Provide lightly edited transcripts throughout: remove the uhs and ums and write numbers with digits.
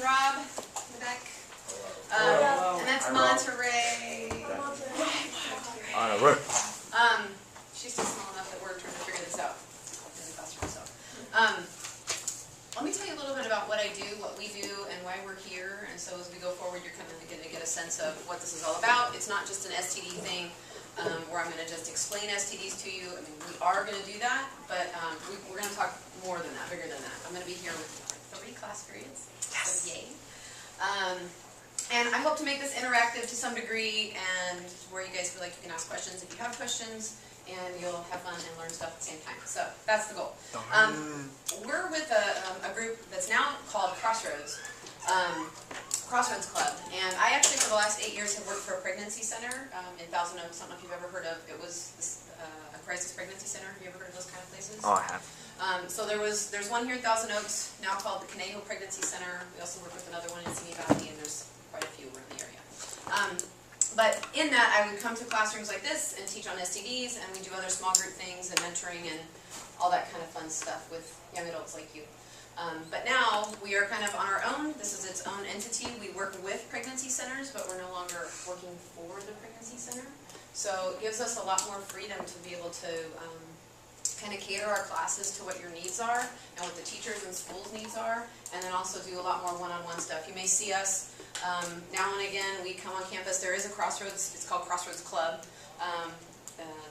Rob in the back. And that's Monterey. On a road. She's too small enough that we're trying to figure this out in the classroom. So, let me tell you a little bit about what I do, what we do, and why we're here. And so as we go forward, you're kind of going to get a sense of what this is all about. It's not just an STD thing where I'm going to just explain STDs to you. I mean, we are going to do that, but we're going to talk more than that, bigger than that. I'm going to be here with 3 class periods. Yes. So yay. And I hope to make this interactive to some degree, and where you guys feel like you can ask questions if you have questions, and you'll have fun and learn stuff at the same time. So that's the goal. We're with a group that's now called Crossroads Club, and I actually for the last 8 years have worked for a pregnancy center in Thousand Oaks. I don't know if you've ever heard of it. Was a crisis pregnancy center. Have you ever heard of those kind of places? Oh, I have. So there's one here in Thousand Oaks now called the Conejo Pregnancy Center. We also work with another one in Simi Valley, and there's quite a few around the area. But in that, I would come to classrooms like this and teach on STDs, and we do other small group things and mentoring and all that kind of fun stuff with young adults like you. But now we are kind of on our own. This is its own entity. We work with pregnancy centers, but we're no longer working for the pregnancy center. So it gives us a lot more freedom to be able to kind of cater our classes to what your needs are and what the teachers and schools needs are, and then also do a lot more one-on-one stuff. You may see us now and again. We come on campus. There is a Crossroads. It's called Crossroads Club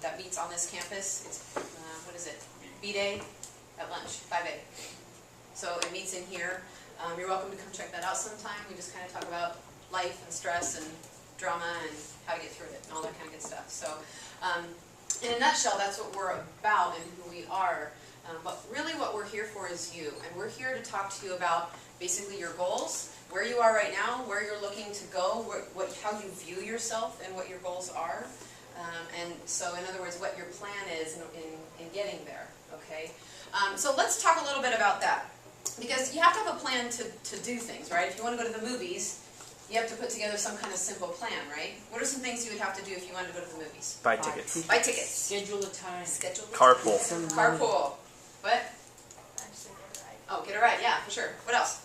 that meets on this campus. It's what is it? B-Day at lunch, 5A. So it meets in here. You're welcome to come check that out sometime. We just kind of talk about life and stress and drama and how to get through it and all that kind of good stuff. So in a nutshell, that's what we're about and who we are. But really what we're here for is you. And we're here to talk to you about basically your goals, where you are right now, where you're looking to go, how you view yourself and what your goals are. And so in other words, what your plan is in getting there. Okay? So let's talk a little bit about that. Because you have to have a plan to do things, right? If you want to go to the movies, you have to put together some kind of simple plan, right? What are some things you would have to do if you wanted to go to the movies? Buy tickets. Buy tickets. Schedule a time. Schedule a Carpool. time. Carpool. What? Oh, get a ride. Yeah, for sure. What else?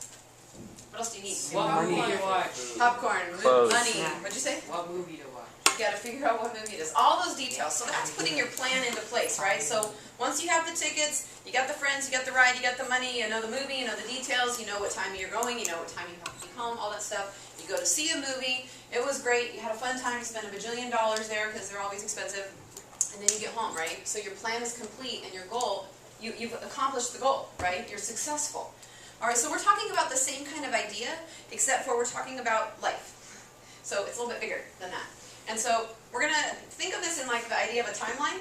What else do you need? What movie to watch? Popcorn. Clothes. Money. What'd you say? What movie to watch? You got to figure out what movie it is. All those details. So that's putting your plan into place, right? So once you have the tickets, you got the friends, you got the ride, you got the money, you know the movie, you know the details, you know what time you're going, you know what time you have to be home, all that stuff. You go to see a movie. It was great. You had a fun time. You spent $1 bajillion there because they're always expensive. And then you get home, right? So your plan is complete and your goal, you've accomplished the goal, right? You're successful. All right, so we're talking about the same kind of idea, except for we're talking about life. So it's a little bit bigger than that. And so we're going to think of this in like the idea of a timeline,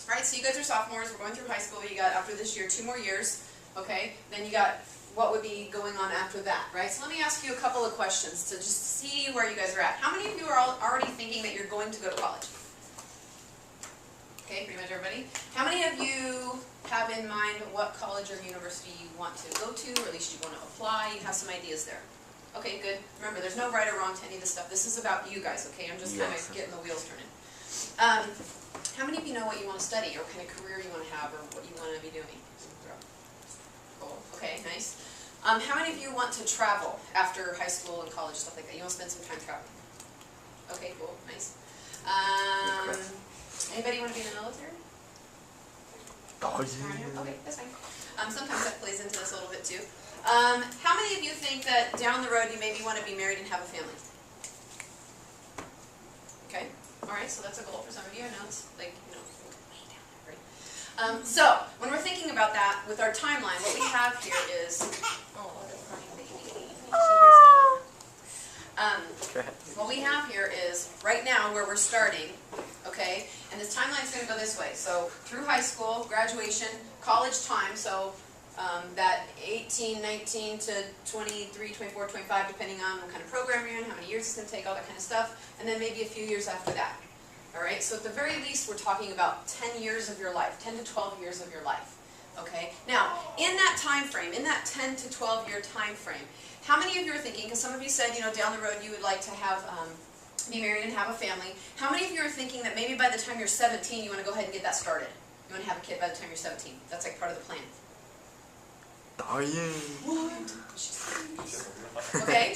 right? So you guys are sophomores. We're going through high school. You got, after this year, 2 more years, okay? Then you got what would be going on after that, right? So let me ask you a couple of questions to just see where you guys are at. How many of you are already thinking that you're going to go to college? Okay, pretty much everybody. How many of you have in mind what college or university you want to go to, or at least you want to apply? You have some ideas there. Okay, good. Remember, there's no right or wrong to any of this stuff. This is about you guys, okay? I'm just kind of getting the wheels turning. How many of you know what you want to study, or what kind of career you want to have, or what you want to be doing? Cool. Okay, nice. How many of you want to travel after high school and college, stuff like that? You want to spend some time traveling? Okay, cool. Nice. Anybody want to be in the military? Okay, that's fine. Sometimes that plays into this a little bit too. How many of you think that down the road you maybe want to be married and have a family? Okay, all right, so that's a goal for some of you. I know it's like, you know, way down there, right? So, when we're thinking about that, with our timeline, what we have here is, oh, what a crying baby. What we have here is, right now, where we're starting, okay, and this timeline is going to go this way. So, through high school, graduation, college time, so that 18, 19 to 23, 24, 25, depending on what kind of program you're in, how many years it's going to take, all that kind of stuff, and then maybe a few years after that. All right, so at the very least, we're talking about 10 years of your life, 10 to 12 years of your life. Okay, now, in that time frame, in that 10 to 12 year time frame, how many of you are thinking, because some of you said, you know, down the road you would like to have, be married and have a family. How many of you are thinking that maybe by the time you're 17, you want to go ahead and get that started? You want to have a kid by the time you're 17. That's like part of the plan. Oh, yeah. What?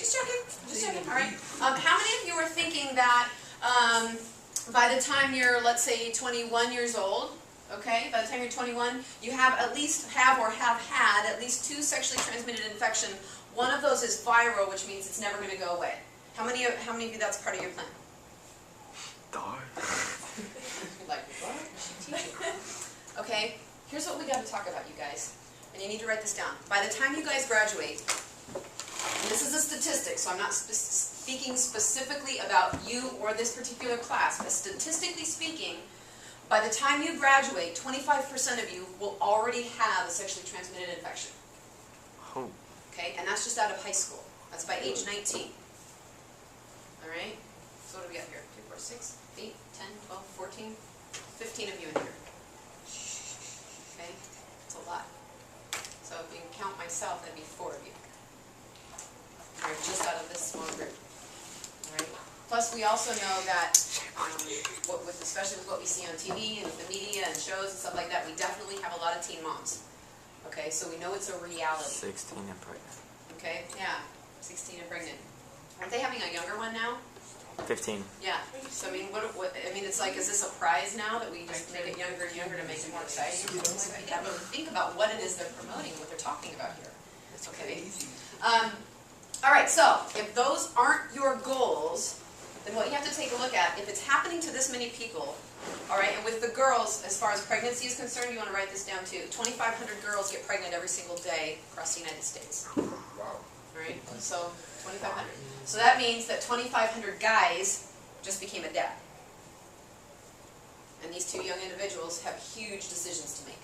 just checking, all right. How many of you are thinking that by the time you're, let's say, 21 years old, okay, by the time you're 21, you have at least have had at least 2 sexually transmitted infection. One of those is viral, which means it's never going to go away. How many of you that's part of your plan? Die. Like, what? She teaching? Okay, here's what we got to talk about, you guys. And you need to write this down. By the time you guys graduate, and this is a statistic, so I'm not speaking specifically about you or this particular class, but statistically speaking, by the time you graduate, 25% of you will already have a sexually transmitted infection. Oh. Okay, and that's just out of high school. That's by age 19. All right? So what do we got here? 2, 4, 6, 8, 10, 12, 14, 15 of you in here. Okay? That's a lot. So if you can count myself, that'd be 4 of you. All right, just out of this small group. All right? Plus, we also know that, especially with what we see on TV and with the media and shows and stuff like that, we definitely have a lot of teen moms. Okay, so we know it's a reality. 16 and pregnant. Okay, yeah, 16 and pregnant. Aren't they having a younger one now? 15. Yeah. So I mean, it's like, is this a prize now that we just make it younger and younger to make it more exciting? Like, yeah, but think about what it is they're promoting, what they're talking about here. Okay. All right. So if those aren't your goals, then what you have to take a look at, if it's happening to this many people, all right, and with the girls, as far as pregnancy is concerned, you want to write this down too. 2,500 girls get pregnant every single day across the United States. Wow. All right. So 2,500. So that means that 2,500 guys just became a dad. And these 2 young individuals have huge decisions to make.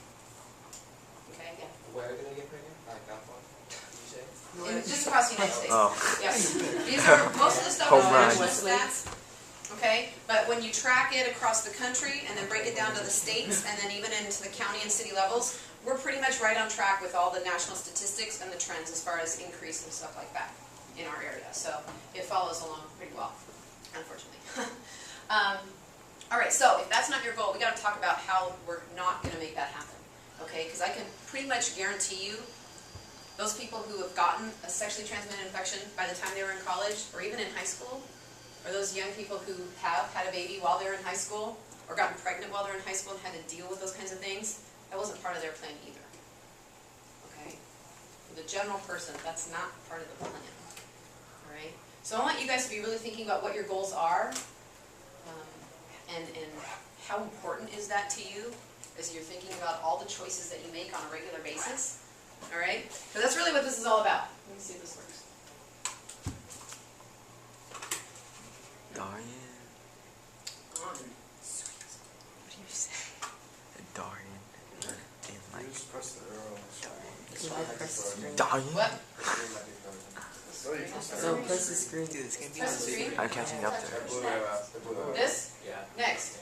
Okay, yeah. Where are they gonna get pregnant? Like that one? You say? Just across the United States. Oh. Yes. These are, most of the stuff Home is run. national stats. Okay, but when you track it across the country and then break it down to the states and then even into the county and city levels, we're pretty much right on track with all the national statistics and the trends as far as increase and stuff like that in our area. So it follows along pretty well, unfortunately. All right, so if that's not your goal, we got to talk about how we're not going to make that happen. Okay, because I can pretty much guarantee you those people who have gotten a sexually transmitted infection by the time they were in college or even in high school, or those young people who have had a baby while they're in high school or gotten pregnant while they're in high school and had to deal with those kinds of things, that wasn't part of their plan either. Okay? For the general person, that's not part of the plan. All right? So I want you guys to be really thinking about what your goals are and how important is that to you as you're thinking about all the choices that you make on a regular basis. All right? Because that's really what this is all about. Let me see if this works. Dorian. On. What do you say? Dorian. And like. You just press the arrow. Dorian. What? So press the screen. Dude, it's gonna be Press the screen. I'm catching up there. This? Yeah. Next.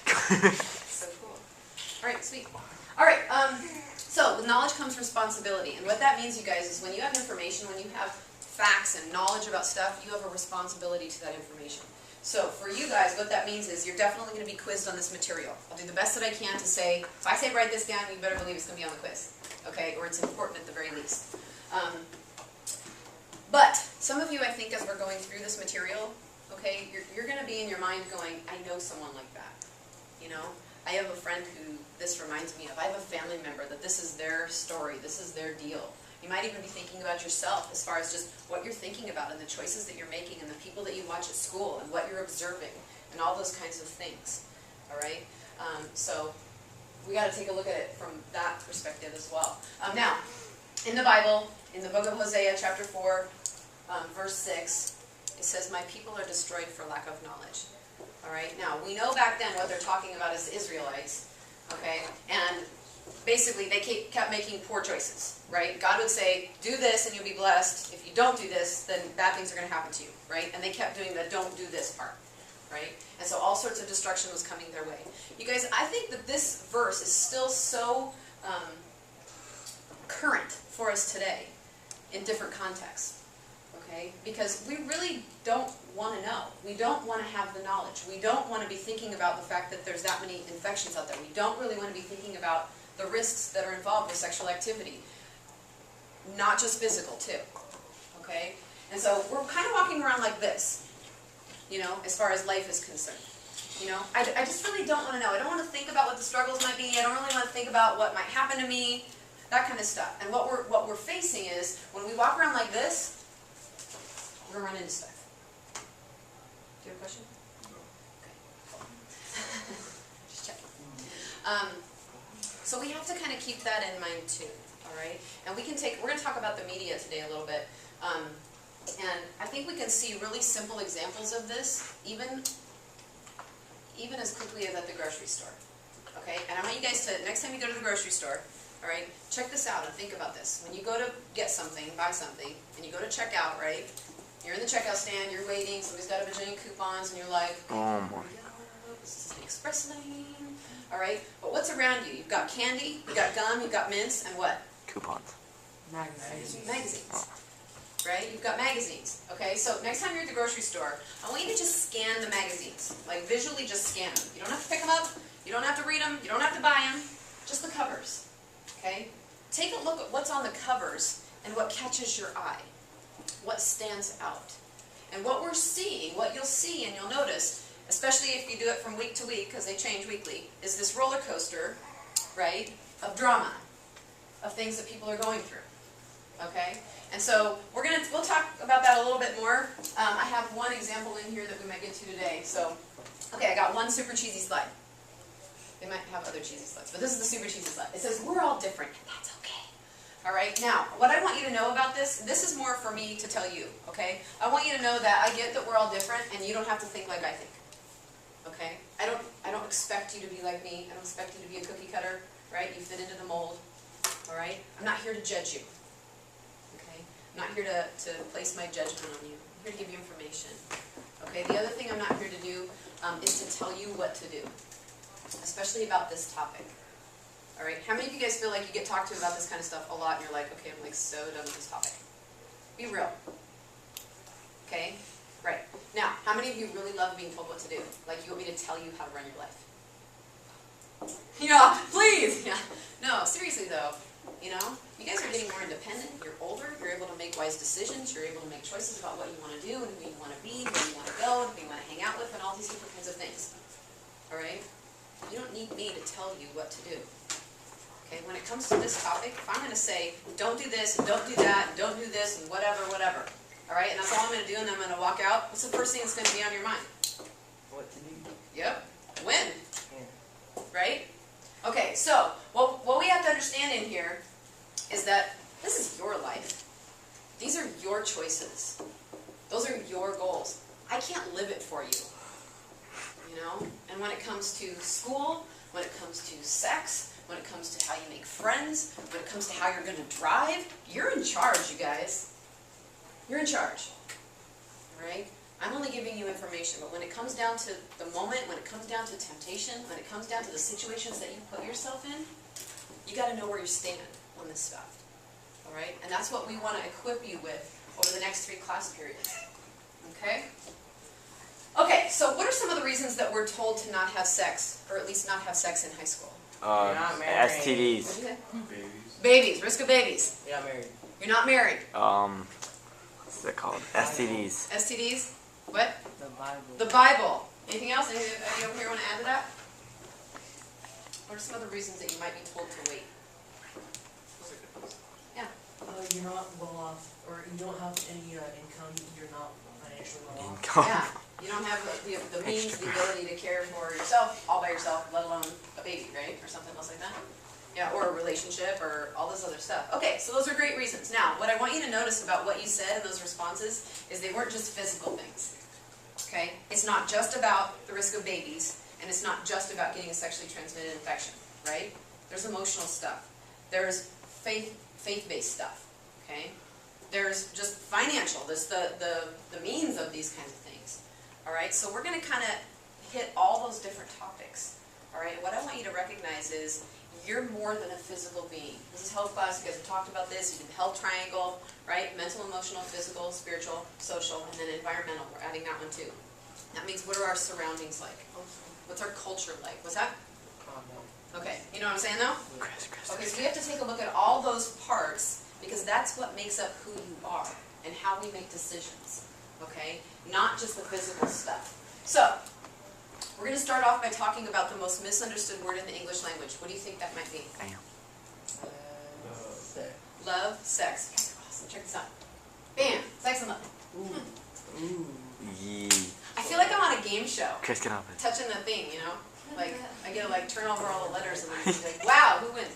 So cool. All right, sweet. All right, so with knowledge comes responsibility. And what that means, you guys, is when you have information, when you have facts and knowledge about stuff, you have a responsibility to that information. So for you guys, what that means is you're definitely going to be quizzed on this material. I'll do the best that I can to say, if I say write this down, you better believe it's going to be on the quiz. Okay, or it's important at the very least. But some of you, I think, as we're going through this material, okay, you're going to be in your mind going, I know someone like that. You know, I have a friend who this reminds me of. I have a family member that this is their story, this is their deal. You might even be thinking about yourself as far as just what you're thinking about and the choices that you're making and the people that you watch at school and what you're observing and all those kinds of things. All right? So we got to take a look at it from that perspective as well. Now, in the Bible, in the book of Hosea, chapter 4, verse 6, it says, "My people are destroyed for lack of knowledge." All right? Now, we know back then what they're talking about is the Israelites. Okay? And basically, they kept making poor choices, right? God would say, do this and you'll be blessed. If you don't do this, then bad things are going to happen to you, right? And they kept doing the don't do this part, right? And so all sorts of destruction was coming their way. You guys, I think that this verse is still so current for us today in different contexts, okay? Because we really don't want to know. We don't want to have the knowledge. We don't want to be thinking about the fact that there's that many infections out there. We don't really want to be thinking about the risks that are involved with sexual activity. Not just physical, too. okay? And so we're kind of walking around like this, you know, as far as life is concerned. You know, I just really don't want to know. I don't want to think about what the struggles might be. I don't really want to think about what might happen to me, that kind of stuff. And what we're facing is, when we walk around like this, we're going to run into stuff. Do you have a question? Just checking. So we have to kind of keep that in mind too, all right? And we're going to talk about the media today a little bit. And I think we can see really simple examples of this, even as quickly as at the grocery store, okay? And I want you guys to, next time you go to the grocery store, all right, check this out and think about this. When you go to get something, buy something, and you go to check out, right? You're in the checkout stand, you're waiting, somebody's got a bajillion coupons, and you're like, Oh my. this is the express lane, all right? But what's around you? You've got candy, you've got gum, you've got mints, and what? Coupons. Magazines. Right? You've got magazines, okay? So next time you're at the grocery store, I want you to just scan the magazines. Like, visually just scan them. You don't have to pick them up, you don't have to read them, you don't have to buy them, just the covers, okay? Take a look at what's on the covers and what catches your eye, what stands out. And what we're seeing, what you'll see and you'll notice, especially if you do it from week to week, because they change weekly, is this roller coaster, right, of drama, of things that people are going through, okay? And so we'll talk about that a little bit more. I have one example in here that we might get to today. So, okay, I got one super cheesy slide. They might have other cheesy slides, but this is the super cheesy slide. It says, we're all different, and that's okay. All right, now, what I want you to know about this is more for me to tell you, okay? I want you to know that I get that we're all different, and you don't have to think like I think, okay? I don't expect you to be like me. I don't expect you to be a cookie cutter, right? You fit into the mold, all right? I'm not here to judge you. I'm not here to place my judgment on you. I'm here to give you information. Okay, the other thing I'm not here to do is to tell you what to do, especially about this topic. All right, how many of you guys feel like you get talked to about this kind of stuff a lot and you're like, okay, I'm like so done with this topic? Be real. Okay, right. Now, how many of you really love being told what to do? Like you want me to tell you how to run your life? Yeah, please! Yeah. No, seriously though. You know, you guys are getting more independent, you're older, you're able to make wise decisions, you're able to make choices about what you want to do, and who you want to be, where you want to go, and who you want to hang out with, and all these different kinds of things. Alright? You don't need me to tell you what to do. Okay, when it comes to this topic, if I'm going to say, don't do this, and don't do that, and don't do this, and whatever, whatever. Alright, and that's all I'm going to do, and then I'm going to walk out, what's the first thing that's going to be on your mind? What to do? Yep, win. Yeah. Right? Okay, so, what we have to understand in here is that this is your life. These are your choices. Those are your goals. I can't live it for you. You know? And when it comes to school, when it comes to sex, when it comes to how you make friends, when it comes to how you're going to drive, you're in charge, you guys. You're in charge. Alright? I'm only giving you information, but when it comes down to the moment, when it comes down to temptation, when it comes down to the situations that you put yourself in, you got to know where you stand on this stuff. Alright? And that's what we want to equip you with over the next 3 class periods. Okay? Okay, so what are some of the reasons that we're told to not have sex, or at least not have sex in high school? STDs. What'd you say? Babies. Risk of babies. You're not married. You're not married. What's it called? STDs. STDs? What? The Bible. The Bible. Anything else? Anybody over here want to add to that? What are some other reasons that you might be told to wait? Yeah. You're not well off, or you don't have any income, you're not financially well off. Income. Yeah. You don't have the means, the ability to care for yourself all by yourself, let alone a baby, right? Or something else like that. Yeah, or a relationship, or all this other stuff. Okay, so those are great reasons. Now, what I want you to notice about what you said in those responses is they weren't just physical things. Okay? It's not just about the risk of babies, and it's not just about getting a sexually transmitted infection, right? There's emotional stuff. There's faith-based stuff, okay? There's just financial. There's the means of these kinds of things, all right? So we're going to kind of hit all those different topics, all right? What I want you to recognize is you're more than a physical being. This is health class. You guys have talked about this. You did the health triangle, right? Mental, emotional, physical, spiritual, social, and then environmental. We're adding that one too. That means what are our surroundings like? What's our culture like? What's that? Okay, you know what I'm saying though? Okay, so we have to take a look at all those parts because that's what makes up who you are and how we make decisions, okay? Not just the physical stuff. So, we're going to start off by talking about the most misunderstood word in the English language. What do you think that might be? Damn. Sex. Love, sex. You guys are awesome. Check this out. Bam! Sex and love. Ooh. Yee. I feel like I'm on a game show. Chris, get off it. Touching the thing, you know? Like, I get to like turn over all the letters and then be like, wow, who wins?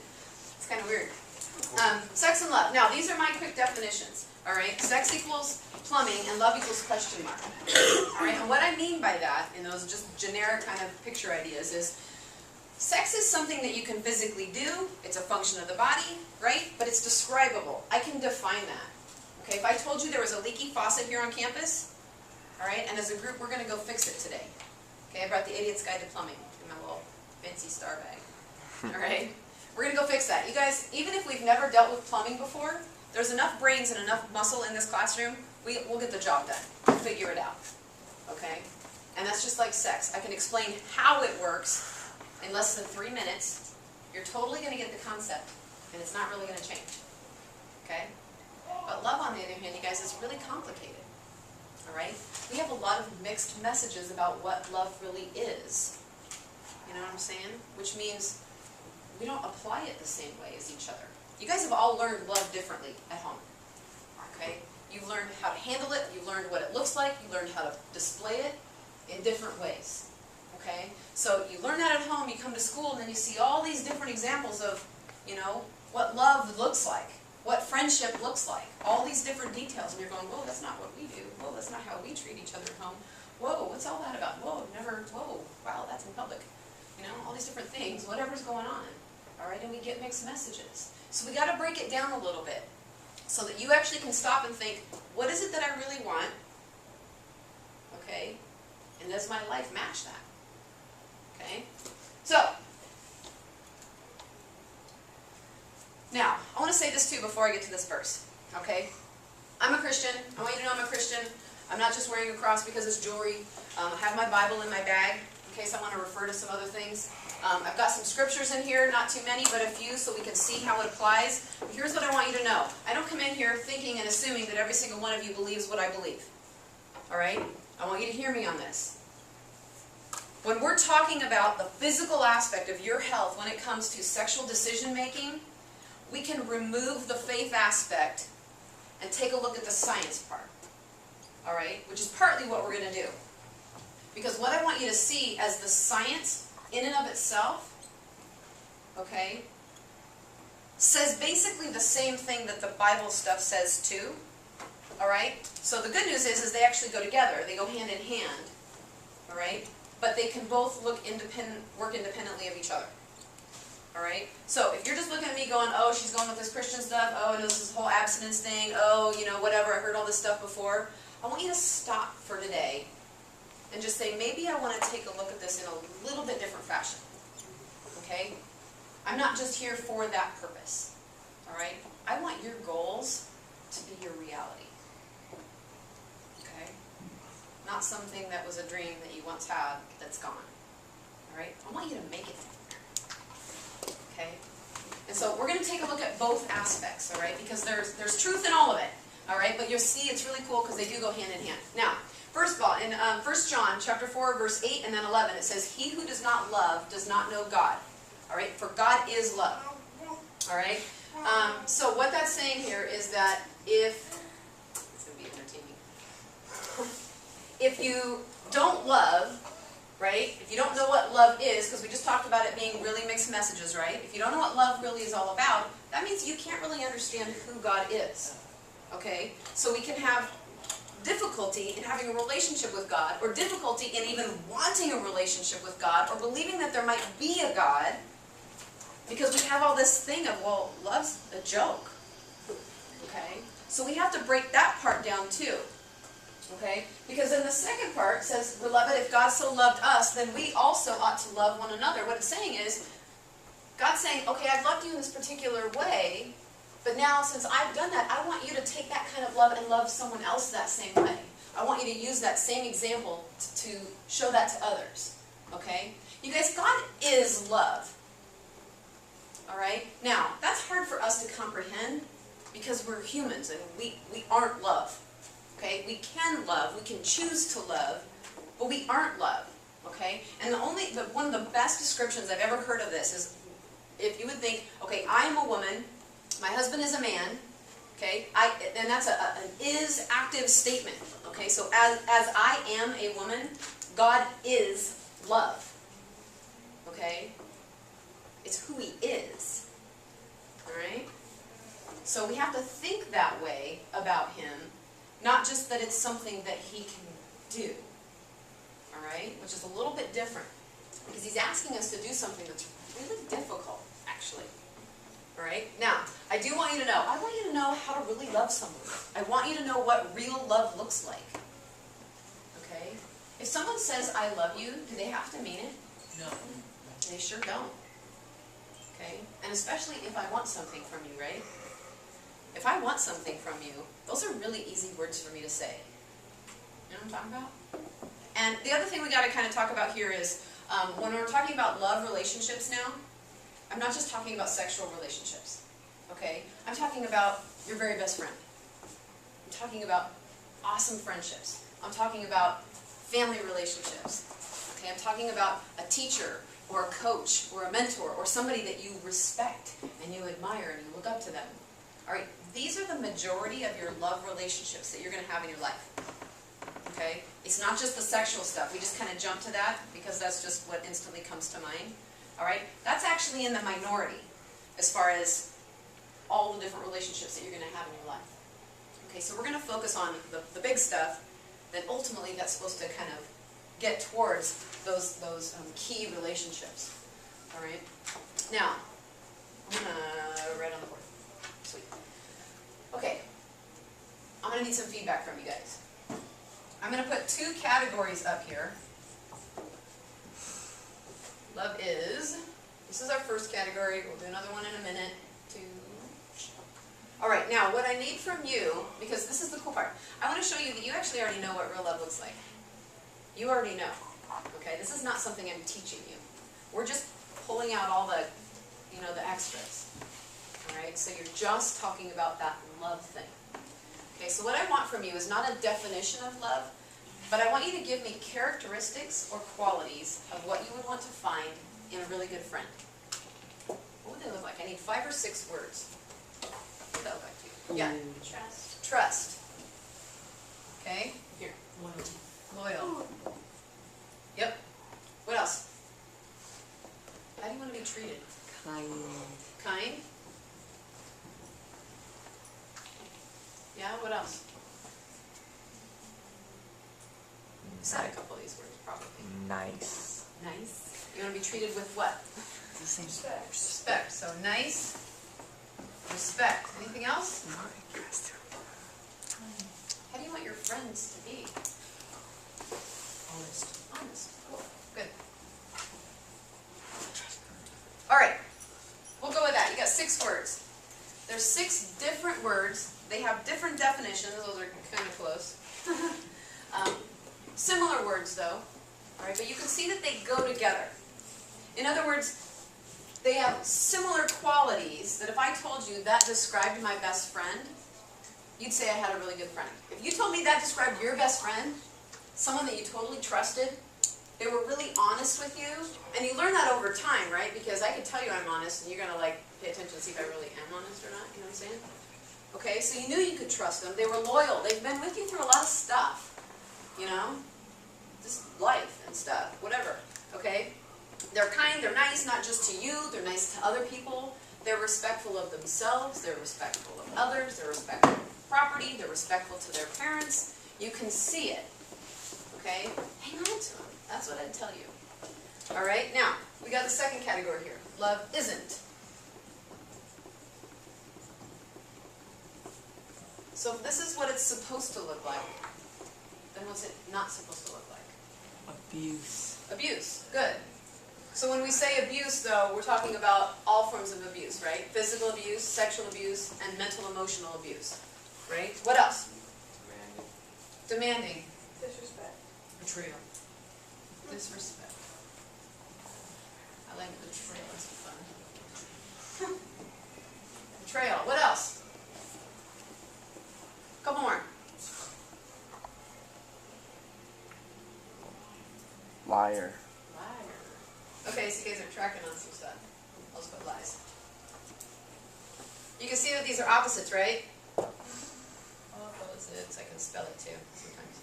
It's kind of weird. Sex and love. Now, these are my quick definitions. All right? Sex equals plumbing and love equals question mark. All right? And what I mean by that, in those just generic kind of picture ideas, is sex is something that you can physically do. It's a function of the body, right? But it's describable. I can define that. Okay? If I told you there was a leaky faucet here on campus, all right? And as a group, we're going to go fix it today. Okay? I brought the Idiot's Guide to Plumbing in my little fancy star bag. All right? We're going to go fix that. You guys, even if we've never dealt with plumbing before, there's enough brains and enough muscle in this classroom, we'll get the job done. We'll figure it out. Okay? And that's just like sex. I can explain how it works in less than 3 minutes. You're totally going to get the concept, and it's not really going to change. Okay? But love, on the other hand, you guys, is really complicated. All right? We have a lot of mixed messages about what love really is. You know what I'm saying? Which means we don't apply it the same way as each other. You guys have all learned love differently at home. Okay? You've learned how to handle it, you've learned what it looks like, you learned how to display it in different ways. Okay? So you learn that at home, you come to school, and then you see all these different examples of, you know, what love looks like, what friendship looks like, all these different details, and you're going, whoa, that's not what we do. Whoa, that's not how we treat each other at home. Whoa, what's all that about? Whoa, wow, that's in public. You know, all these different things, whatever's going on. All right, and we get mixed messages. So we got to break it down a little bit so that you actually can stop and think, what is it that I really want? Okay, and does my life match that? Okay, so now I want to say this too before I get to this verse. Okay, I'm a Christian. I want you to know I'm a Christian. I'm not just wearing a cross because it's jewelry. I have my Bible in my bag in case I want to refer to some other things. I've got some scriptures in here, not too many, but a few, so we can see how it applies. But here's what I want you to know. I don't come in here thinking and assuming that every single one of you believes what I believe. All right? I want you to hear me on this. When we're talking about the physical aspect of your health when it comes to sexual decision making, we can remove the faith aspect and take a look at the science part. All right? Which is partly what we're going to do. Because what I want you to see as the science in and of itself, okay, says basically the same thing that the Bible stuff says too. All right? So the good news is they actually go together. They go hand in hand. All right? But they can both work independently of each other. All right? So if you're just looking at me going, oh, she's going with this Christian stuff, oh, and this whole abstinence thing, oh, you know, whatever, I heard all this stuff before, I want you to stop for today and just say, maybe I want to take a look at this in a little bit different fashion. Okay? I'm not just here for that purpose. All right? I want your goals to be your reality. Okay? Not something that was a dream that you once had that's gone. All right? I want you to make it. Okay? And so we're going to take a look at both aspects, all right? Because there's truth in all of it. All right? But you'll see it's really cool because they do go hand in hand. Now, first of all, in 1 John chapter 4, verse 8 and then 11, it says, he who does not love does not know God. All right? For God is love. All right? So what that's saying here is that if, it's going to be entertaining. If you don't love, right? If you don't know what love is, because we just talked about it being really mixed messages, right? If you don't know what love really is all about, that means you can't really understand who God is. Okay? So we can have difficulty in having a relationship with God, or difficulty in even wanting a relationship with God, or believing that there might be a God, because we have all this thing of, well, love's a joke. Okay? So we have to break that part down too. Okay? Because in the second part it says, beloved, if God so loved us, then we also ought to love one another. What it's saying is, God's saying, okay, I've loved you in this particular way, but now since I've done that, I want you to take that kind of love and love someone else that same way. I want you to use that same example to show that to others. Okay? You guys, God is love. Alright? Now, that's hard for us to comprehend, because we're humans and we aren't love. Okay? We can love, we can choose to love, but we aren't love. Okay? And one of the best descriptions I've ever heard of this is, if you would think, okay, I am a woman, my husband is a man, okay, and that's an is active statement. Okay, so as I am a woman, God is love. Okay? It's who He is. Alright? So we have to think that way about Him, not just that it's something that He can do. Alright? Which is a little bit different. Because He's asking us to do something that's really difficult, actually. Alright? Now, I do want you to know, I want you to know how to really love someone. I want you to know what real love looks like. Okay? If someone says, I love you, do they have to mean it? No. They sure don't. Okay? And especially if I want something from you, right? If I want something from you, those are really easy words for me to say. You know what I'm talking about? And the other thing we got to kind of talk about here is, when we're talking about love relationships now, I'm not just talking about sexual relationships. Okay? I'm talking about your very best friend. I'm talking about awesome friendships. I'm talking about family relationships. Okay? I'm talking about a teacher or a coach or a mentor or somebody that you respect and you admire and you look up to them. Alright? These are the majority of your love relationships that you're going to have in your life. Okay? It's not just the sexual stuff. We just kind of jump to that because that's just what instantly comes to mind. Alright? That's actually in the minority as far as all the different relationships that you're going to have in your life. Okay, so we're going to focus on the big stuff that ultimately that's supposed to kind of get towards those key relationships. Alright? Now, I'm going to write on the board. Sweet. Okay. I'm going to need some feedback from you guys. I'm going to put 2 categories up here. Love is, this is our first category, we'll do another one in a minute. 2. Alright, now what I need from you, because this is the cool part, I want to show you that you actually already know what real love looks like. You already know. Okay, this is not something I'm teaching you. We're just pulling out all the, the extras. Alright, so you're just talking about that love thing. Okay, so what I want from you is not a definition of love, but I want you to give me characteristics or qualities of what you would want to find in a really good friend. What would they look like? I need 5 or 6 words. What would that look like to you? Yeah. Trust. Trust. Okay. Here. Loyalty. Loyal. Yep. What else? How do you want to be treated? Kind. Kind? Yeah, what else? You said a couple of these words, probably. Nice. Nice. You want to be treated with what? It's the same Respect. Respect. So nice. Respect. Anything else? How do you want your friends to be? Honest. Honest. Cool. Good. Alright. We'll go with that. You got 6 words. There's 6 different words. They have different definitions. Those are kind of close. Similar words, though. Alright, but you can see that they go together. In other words, they have similar qualities that if I told you that described my best friend, you'd say I had a really good friend. If you told me that described your best friend, someone that you totally trusted, they were really honest with you, and you learn that over time, right? Because I can tell you I'm honest, and you're going to pay attention to see if I really am honest or not, you know what I'm saying? Okay, so you knew you could trust them. They were loyal. They've been with you through a lot of stuff, just life and stuff, whatever, okay? They're kind, they're nice, not just to you, they're nice to other people. They're respectful of themselves, they're respectful of others, they're respectful of property, they're respectful to their parents. You can see it, okay? Hang on to them. That's what I'd tell you. All right, now, we got the second category here. Love isn't. So if this is what it's supposed to look like, then what's it not supposed to look like? Abuse. Abuse. Good. So when we say abuse, though, we're talking about all forms of abuse, right? Physical abuse, sexual abuse, and mental emotional abuse, right? What else? Demanding. Disrespect. Betrayal. Disrespect. I like betrayal. That's fun. Betrayal. What else? Liar. Liar. Okay, so you guys are tracking on some stuff. I'll just put lies. You can see that these are opposites, right? Opposites. I can spell it too sometimes.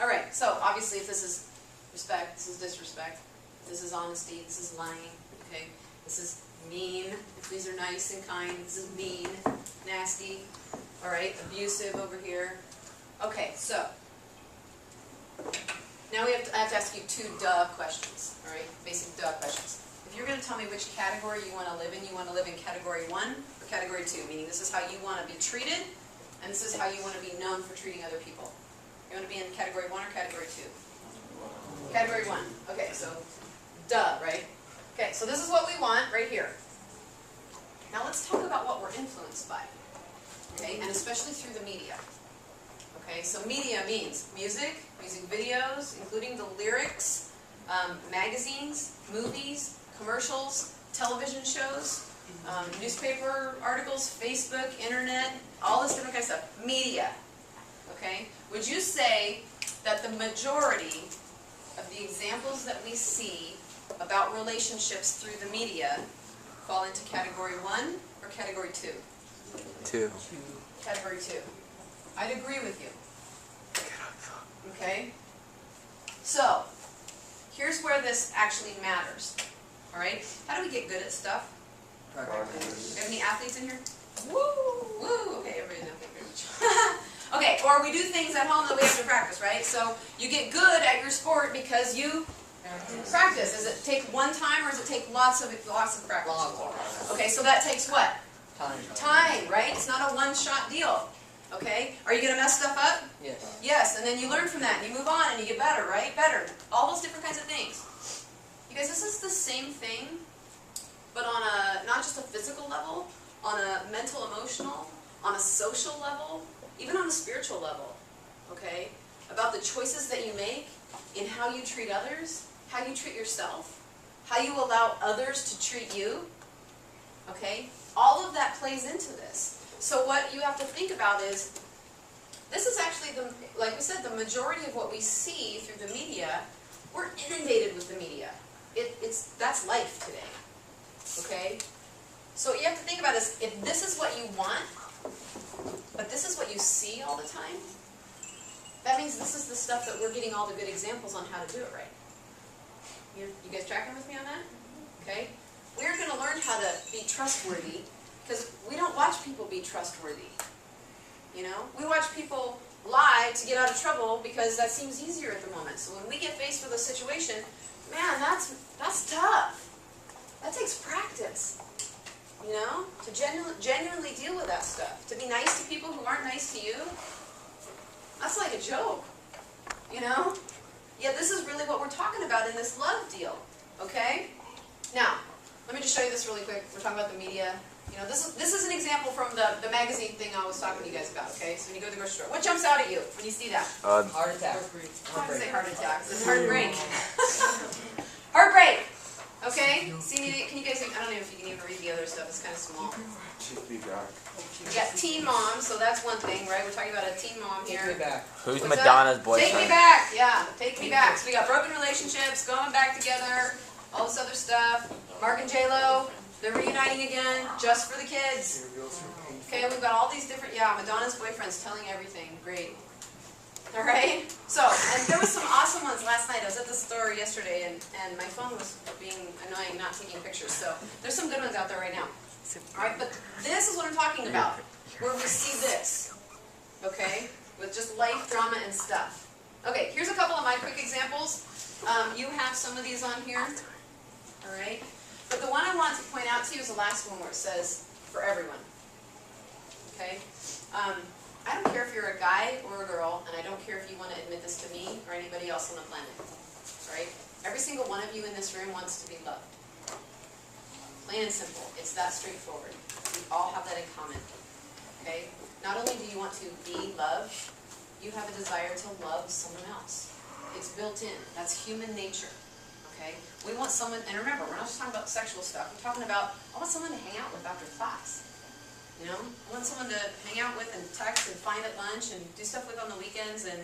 Alright, so obviously if this is respect, this is disrespect. This is honesty, this is lying. Okay? This is mean. If these are nice and kind, this is mean. Nasty. Alright, abusive over here. Okay, so now I have to ask you two duh questions. Alright, basic duh questions. If you're going to tell me which category you want to live in category 1 or category 2, meaning this is how you want to be treated, and this is how you want to be known for treating other people. You want to be in category 1 or category 2? Category 1. Okay, so duh, right? Okay, so this is what we want right here. Now let's talk about what we're influenced by. Okay, and especially through the media. Okay, so media means music videos, including the lyrics, magazines, movies, commercials, television shows, newspaper articles, Facebook, internet, all this different kind of stuff. Media. Okay? Would you say that the majority of the examples that we see about relationships through the media fall into category 1 or category 2? 2. Category 2. I'd agree with you. Okay? So, here's where this actually matters. Alright? How do we get good at stuff? Do you have any athletes in here? Woo! Woo! Okay, everybody's an athlete, pretty much. Okay, or we do things at home that we have to practice, right? So, you get good at your sport because you practice. Does it take one time or does it take lots of practice? Okay, so that takes what? Time, right? It's not a one-shot deal. Okay? Are you going to mess stuff up? Yes. Yes, and then you learn from that, and you move on, and you get better, right? Better. All those different kinds of things. You guys, this is the same thing, but on a, not just a physical level, on a mental, emotional, on a social level, even on a spiritual level. Okay? About the choices that you make in how you treat others, how you treat yourself, how you allow others to treat you. Okay? All of that plays into this. So what you have to think about is, this is actually, like we said, the majority of what we see through the media, we're inundated with the media. That's life today. Okay? So what you have to think about is, if this is what you want, but this is what you see all the time, that means this is the stuff that we're getting all the good examples on how to do it right. You guys tracking with me on that? Okay? We're going to learn how to be trustworthy, because we don't watch people be trustworthy. You know? We watch people lie to get out of trouble because that seems easier at the moment. So when we get faced with a situation, man, that's tough. That takes practice. You know? To genuinely deal with that stuff. To be nice to people who aren't nice to you, that's like a joke. You know? Yeah, this is really what we're talking about in this love deal. Okay? Now, let me just show you this really quick. We're talking about the media. You know, this is an example from the magazine thing I was talking to you guys about, okay? So when you go to the grocery store, what jumps out at you when you see that? Heart attack. I don't say heart attack, it's heartbreak. Heartbreak! Okay? See, can you guys, I don't know if you can even read the other stuff, it's kind of small. We got teen mom, so that's one thing, right? We're talking about a teen mom here. Take me back. Who's What's Madonna's that? boyfriend? Take me back, yeah, take me back. So we got broken relationships, going back together, all this other stuff. Mark and J-Lo, they're reuniting again, just for the kids. Okay, we've got all these different, yeah, Madonna's boyfriend's telling everything. Great. Alright? So, and there was some awesome ones last night. I was at the store yesterday, and my phone was being annoying, not taking pictures. So, there's some good ones out there right now. Alright, but this is what I'm talking about, where we see this. Okay? With just life drama and stuff. Okay, here's a couple of my quick examples. You have some of these on here. Alright? But the one I want to point out to you is the last one where it says, for everyone. Okay? I don't care if you're a guy or a girl, and I don't care if you want to admit this to me or anybody else on the planet. Right? Every single one of you in this room wants to be loved. Plain and simple. It's that straightforward. We all have that in common. Okay? Not only do you want to be loved, you have a desire to love someone else. It's built in. That's human nature. Okay? We want someone, and remember, we're not just talking about sexual stuff. We're talking about, I want someone to hang out with after class. You know? I want someone to hang out with and text and find at lunch and do stuff with on the weekends, and,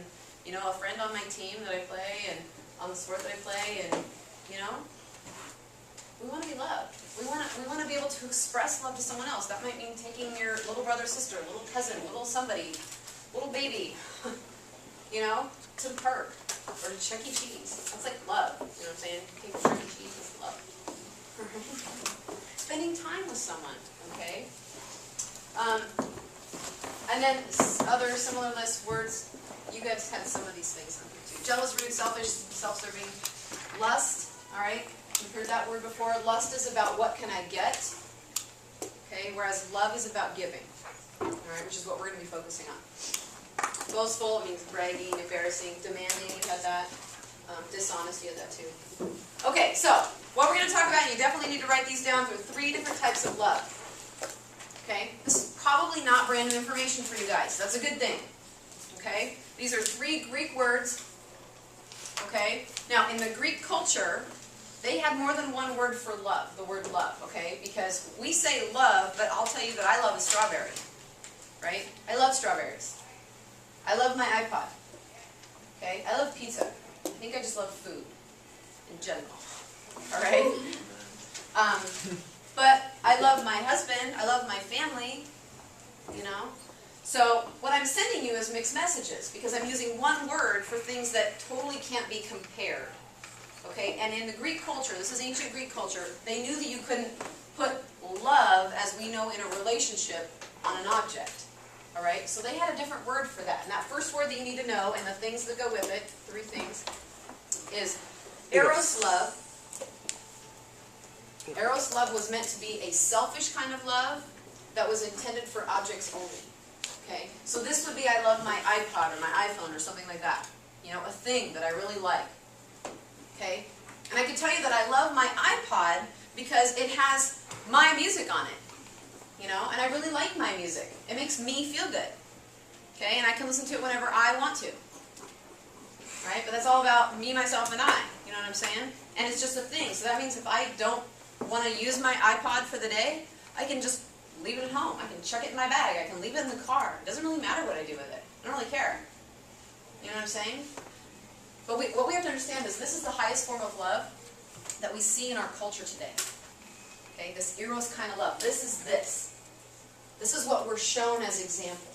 you know, a friend on my team that I play, and on the sport that I play, and, you know, we want to be loved. We want to be able to express love to someone else. That might mean taking your little brother, sister, little cousin, little somebody, little baby, you know, to the park or to Chuck E. Cheese. That's like love. You know what I'm saying? Taking Chuck E. Cheese is love. Spending time with someone, okay? And then other similar list words. You guys had some of these things on here too. Jealous, rude, selfish, self-serving. Lust, all right? You've heard that word before. Lust is about what can I get, okay? Whereas love is about giving, all right? Which is what we're going to be focusing on. Boastful, it means bragging, embarrassing, demanding, you had that. Dishonest, you had that too. Okay, so what we're going to talk about, and you definitely need to write these down, through 3 different types of love. Okay? This is probably not brand new information for you guys. That's a good thing. Okay? These are 3 Greek words. Okay? Now, in the Greek culture, they had more than one word for love, the word love, okay? Because we say love, but I'll tell you that I love a strawberry. Right? I love strawberries. I love my iPod. Okay? I love pizza. I think I just love food in general. Alright? But I love my husband, I love my family, you know? So what I'm sending you is mixed messages, because I'm using one word for things that totally can't be compared. Okay? And in the Greek culture, this is ancient Greek culture, they knew that you couldn't put love, as we know in a relationship, on an object. Alright? So they had a different word for that. And that first word that you need to know, and the things that go with it, 3 things, is eros love. Eros love was meant to be a selfish kind of love that was intended for objects only. Okay? So this would be, I love my iPod or my iPhone or something like that. You know, a thing that I really like. Okay? And I can tell you that I love my iPod because it has my music on it. You know? And I really like my music. It makes me feel good. Okay? And I can listen to it whenever I want to. Right? But that's all about me, myself, and I. You know what I'm saying? And it's just a thing. So that means if I don't want to use my iPod for the day, I can just leave it at home. I can chuck it in my bag. I can leave it in the car. It doesn't really matter what I do with it. I don't really care. You know what I'm saying? But what we have to understand is this is the highest form of love that we see in our culture today. Okay, this eros kind of love. This is this. This is what we're shown as example.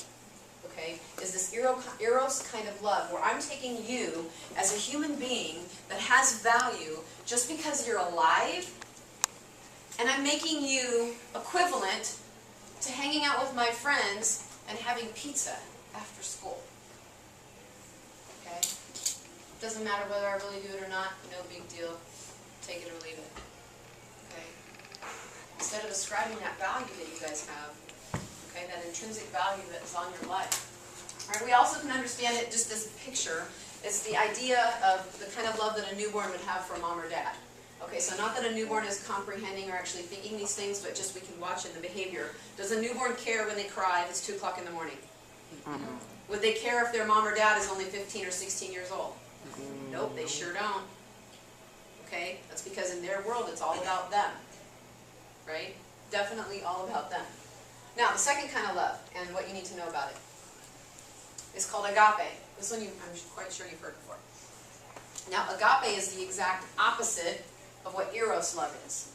Okay, is this eros kind of love where I'm taking you as a human being that has value just because you're alive, and I'm making you equivalent to hanging out with my friends and having pizza after school. Okay? Doesn't matter whether I really do it or not, no big deal. Take it or leave it. Okay? Instead of ascribing that value that you guys have, okay, that intrinsic value that is on your life. All right, we also can understand it, just this picture, is the idea of the kind of love that a newborn would have for mom or dad. Okay, so not that a newborn is comprehending or actually thinking these things, but just we can watch in the behavior. Does a newborn care when they cry if it's 2 o'clock in the morning? Mm-hmm. Would they care if their mom or dad is only 15 or 16 years old? Mm-hmm. Nope, they sure don't. Okay, that's because in their world it's all about them. Right? Definitely all about them. Now, the second kind of love, and what you need to know about it, is called agape. This one I'm quite sure you've heard before. Now, agape is the exact opposite of what eros love is.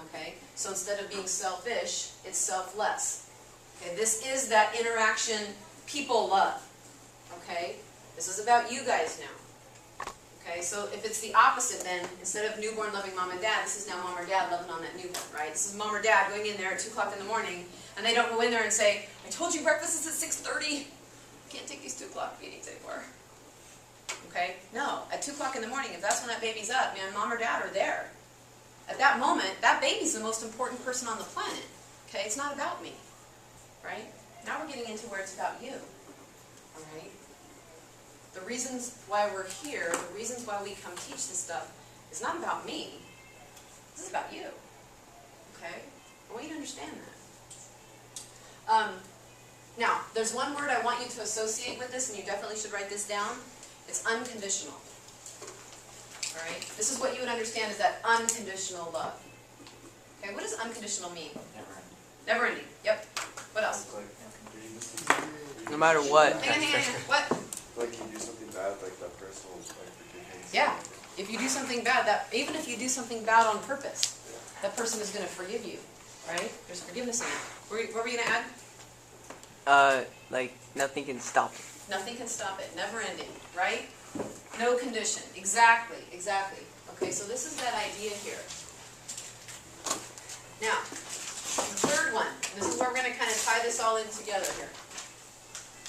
Okay? So instead of being selfish, it's selfless. Okay? This is that interaction people love. Okay? This is about you guys now. Okay? So if it's the opposite, then instead of newborn loving mom and dad, this is now mom or dad loving on that newborn, right? This is mom or dad going in there at 2 o'clock in the morning, and they don't go in there and say, I told you breakfast is at 6:30. Can't take these 2 o'clock meetings anymore. Okay? No. At 2 o'clock in the morning, if that's when that baby's up, man, mom or dad are there. At that moment, that baby's the most important person on the planet. Okay? It's not about me. Right? Now we're getting into where it's about you. Alright? The reasons why we're here, the reasons why we come teach this stuff, is not about me. This is about you. Okay? I want you to understand that. Now, there's one word I want you to associate with this, and you definitely should write this down. It's unconditional. Alright? This is what you would understand is that unconditional love. Okay, what does unconditional mean? Never ending. Never ending. Yep. What else? No matter what. Hang on. What? Like you do something bad, like that person will like forgive you. Yeah. If you do something bad, even if you do something bad on purpose, that person is going to forgive you, right? There's forgiveness in it. What were you going to add? Like nothing can stop it. Nothing can stop it. Never ending, right? No condition. Exactly, exactly. Okay, so this is that idea here. Now, the third one. This is where we're going to kind of tie this all in together here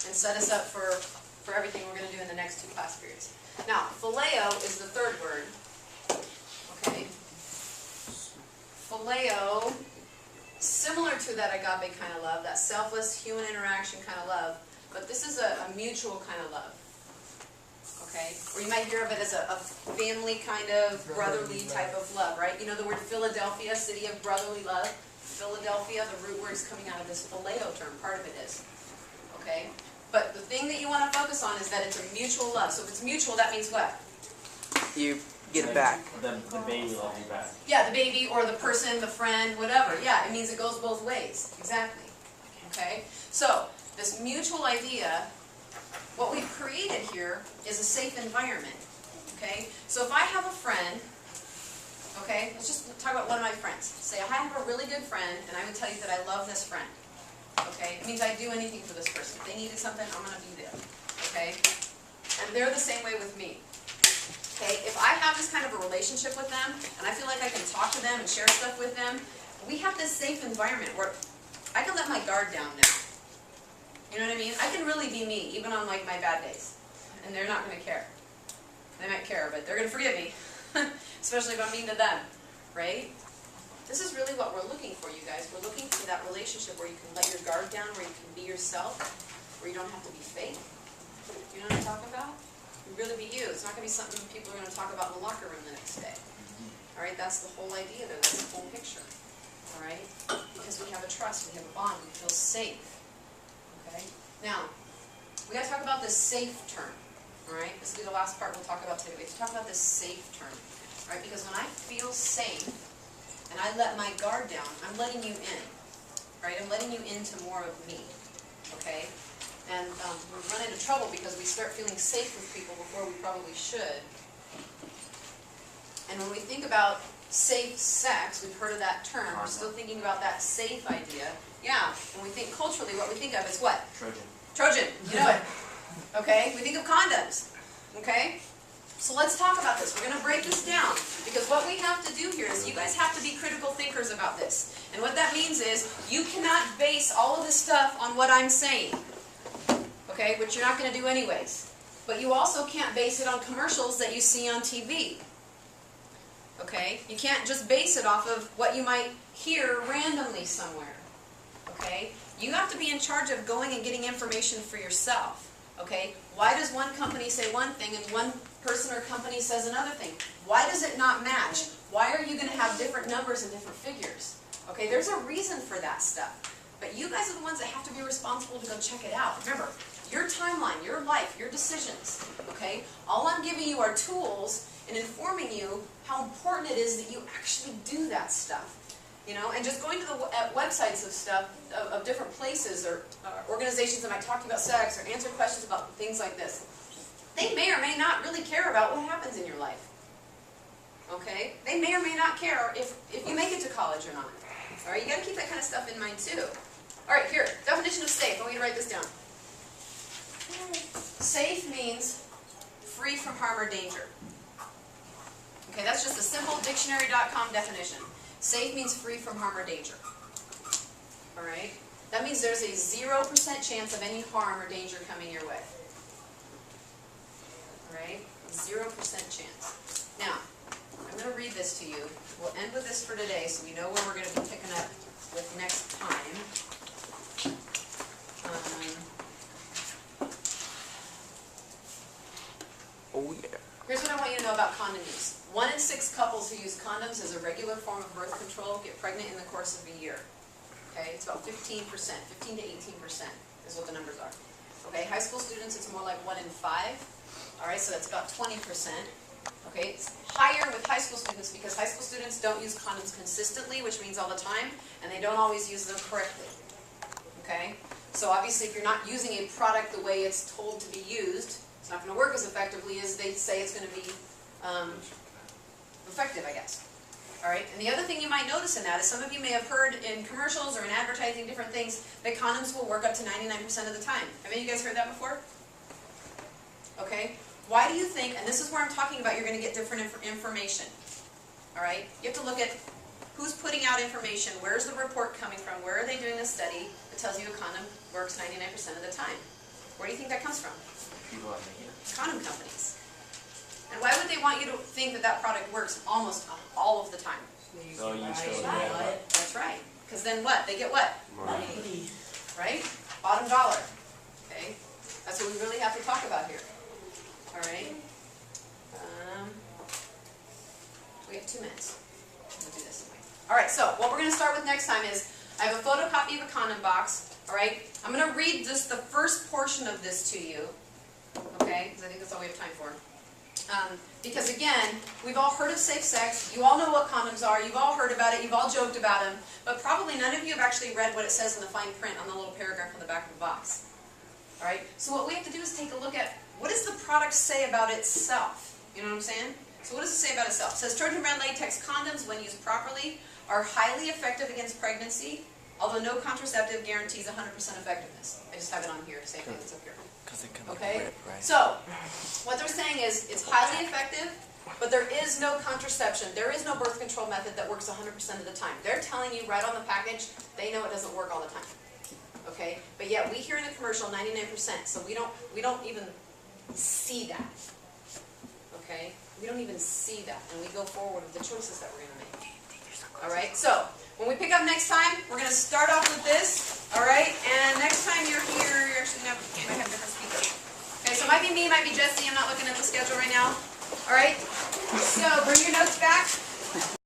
and set us up for everything we're going to do in the next 2 class periods. Now, phileo is the third word. Okay. Phileo, similar to that agape kind of love, that selfless human interaction kind of love, but this is a mutual kind of love. Okay? Or you might hear of it as a family kind of brotherly type of love, right? You know the word Philadelphia, city of brotherly love? Philadelphia, the root word is coming out of this phileo term, part of it is. Okay? But the thing that you want to focus on is that it's a mutual love. So if it's mutual, that means what? You get it back. The baby loves you back. Yeah, the baby or the person, the friend, whatever. Yeah, it means it goes both ways. Exactly. Okay? So, this mutual idea, what we've created here is a safe environment. Okay? So if I have a friend, okay, let's just talk about one of my friends. Say I have a really good friend, and I would tell you that I love this friend. Okay? It means I'd do anything for this person. If they needed something, I'm going to be there. Okay? And they're the same way with me. Okay? If I have this kind of a relationship with them, and I feel like I can talk to them and share stuff with them, we have this safe environment where I can let my guard down now. You know what I mean? I can really be me, even on like my bad days. And they're not going to care. They might care, but they're going to forgive me. Especially if I'm mean to them. Right? This is really what we're looking for, you guys. We're looking for that relationship where you can let your guard down, where you can be yourself, where you don't have to be fake. You know what I'm talking about? You really be you. It's not going to be something people are going to talk about in the locker room the next day. Alright, that's the whole idea there. That's the whole picture. Alright? Because we have a trust, we have a bond, we feel safe. Okay? Now, we got to talk about this safe term. Alright? This will be the last part we'll talk about today. We have to talk about this safe term. Alright? Because when I feel safe, and I let my guard down, I'm letting you in. Right? I'm letting you into more of me. Okay? And we run into trouble because we start feeling safe with people before we probably should. And when we think about safe sex, we've heard of that term, we're still thinking about that safe idea. Yeah, when we think culturally, what we think of is what? Trojan. Trojan, you know it. Okay? We think of condoms. Okay? So let's talk about this. We're going to break this down. Because what we have to do here is you guys have to be critical thinkers about this. And what that means is you cannot base all of this stuff on what I'm saying. Okay? Which you're not going to do anyways. But you also can't base it on commercials that you see on TV. Okay? You can't just base it off of what you might hear randomly somewhere. Okay? You have to be in charge of going and getting information for yourself. Okay? Why does one company say one thing and one person or company says another thing? Why does it not match? Why are you going to have different numbers and different figures? Okay? There's a reason for that stuff. But you guys are the ones that have to be responsible to go check it out. Remember, your timeline, your life, your decisions. Okay? All I'm giving you are tools and informing you how important it is that you actually do that stuff. You know, and just going to the websites of stuff, of different places or organizations that might talk to you about sex or answer questions about things like this. They may or may not really care about what happens in your life. Okay? They may or may not care if you make it to college or not. Alright, you got to keep that kind of stuff in mind too. Alright, here, definition of safe. I want you to write this down. Safe means free from harm or danger. Okay, that's just a simple dictionary.com definition. Safe means free from harm or danger. Alright? That means there's a 0% chance of any harm or danger coming your way. Alright? 0% chance. Now, I'm going to read this to you. We'll end with this for today so we know where we're going to be picking up with next time. Oh yeah. Here's what I want you to know about condom use. 1 in 6 couples who use condoms as a regular form of birth control get pregnant in the course of a year. Okay, it's about 15%, 15 to 18% is what the numbers are. Okay, high school students, it's more like 1 in 5. All right, so that's about 20%. Okay, it's higher with high school students because high school students don't use condoms consistently, which means all the time, and they don't always use them correctly. Okay, so obviously if you're not using a product the way it's told to be used, it's not going to work as effectively as they say it's going to be effective, I guess. All right, and the other thing you might notice in that is some of you may have heard in commercials or in advertising different things that condoms will work up to 99% of the time. Have any of you guys heard that before? Okay, why do you think, and this is where I'm talking about you're going to get different information. All right, you have to look at who's putting out information, where's the report coming from, where are they doing a study that tells you a condom works 99% of the time. Where do you think that comes from? People are making it. Condom companies. And why would they want you to think that that product works almost all of the time? So you still Buy buy it. That's right. Because then what? They get what? Money. Right? Bottom dollar. Okay? That's what we really have to talk about here. All right? We have 2 minutes. We'll do this anyway. All right, so what we're going to start with next time is I have a photocopy of a condom box. All right? I'm going to read just the first portion of this to you. Okay? Because I think that's all we have time for. Because again, we've all heard of safe sex, you all know what condoms are, you've all heard about it, you've all joked about them, but probably none of you have actually read what it says in the fine print on the little paragraph on the back of the box. Alright, so what we have to do is take a look at, what does the product say about itself? You know what I'm saying? So what does it say about itself? It says Trojan brand latex condoms, when used properly, are highly effective against pregnancy, although no contraceptive guarantees 100% effectiveness. I just have it on here, same thing that's up here. Okay, so what they're saying is it's highly effective, but there is no contraception. There is no birth control method that works 100% of the time. They're telling you right on the package, they know it doesn't work all the time. Okay, but yet we hear in the commercial 99%, so we don't even see that. Okay, we don't even see that, and we go forward with the choices that we're going to make. All right, so when we pick up next time, we're going to start off with this. All right, and next time you're here, you're actually going to might have different speakers. Okay, so it might be me, it might be Jesse. I'm not looking at the schedule right now. All right, so bring your notes back.